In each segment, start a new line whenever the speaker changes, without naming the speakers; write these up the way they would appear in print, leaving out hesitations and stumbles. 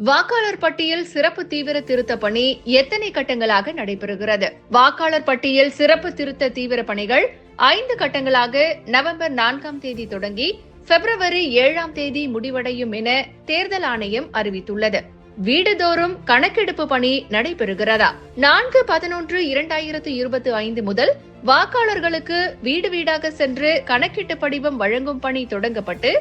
வாக்காளர் பட்டியல் சிறப்பு தீவிர திருத்த பணி எத்தனை கட்டங்களாக நடைபெறுகிறது? வாக்காளர் பட்டியல் சிறப்பு திருத்த தீவிர பணிகள் 5 கட்டங்களாக நவம்பர் 4ஆம் தேதி தொடங்கி பிப்ரவரி 7ஆம் தேதி முடிவடையும் என தேர்தல் ஆணையம் அறிவித்துள்ளது. வீடுதோறும் கணக்கெடுப்பு பணி நடைபெறுகிறதா? 4/11/2025 முதல் வாக்காளர்களுக்கு வீடு வீடாக சென்று கணக்கீட்டு படிவம் வழங்கும் பணி தொடங்கப்பட்டு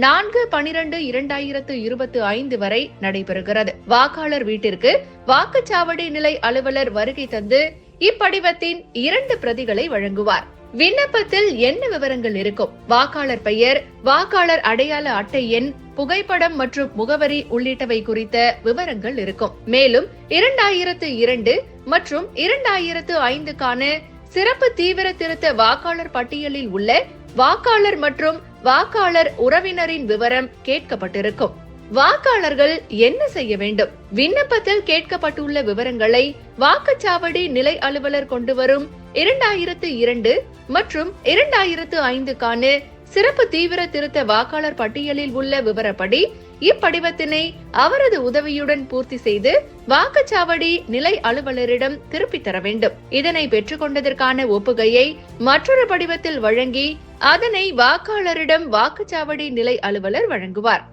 4/12/2025 வரை நடைபெறுகிறது. வாக்காளர் வீட்டிற்கு வாக்குச்சாவடி நிலை அலுவலர் வருகை தந்து இப்படிவத்தின் 2 பிரதிகளை வழங்குவார். விண்ணப்பத்தில் என்ன விவரங்கள் இருக்கும்? வாக்காளர் பெயர், வாக்காளர் அடையாள அட்டை எண், புகைப்படம் மற்றும் முகவரி உள்ளிட்டவை குறித்த விவரங்கள் இருக்கும். மேலும் 2002 மற்றும் 2005க்கான சிறப்பு தீவிர திருத்த வாக்காளர் பட்டியலில் உள்ள வாக்காளர் மற்றும் வாக்காளர் உறவினரின் விவரம் கேட்கப்பட்டிருக்கும். வாக்காளர்கள் என்ன செய்ய வேண்டும்? விண்ணப்பத்தில் கேட்கப்பட்டுள்ள விவரங்களை வாக்குச்சாவடி நிலை அலுவலர் கொண்டு வரும் 2002 மற்றும் 2005க்கான சிறப்பு தீவிர திருத்த வாக்காளர் பட்டியலில் உள்ள விவரப்படி இப்படிவத்தினை அவரது உதவியுடன் பூர்த்தி செய்து வாக்குச்சாவடி நிலை அலுவலரிடம் திருப்பி தர வேண்டும். இதனை பெற்றுக்கொண்டதற்கான ஒப்புகையை மற்றொரு படிவத்தில் வழங்கி அதனை வாக்காளரிடம் வாக்குச்சாவடி நிலை அலுவலர் வழங்குவார்.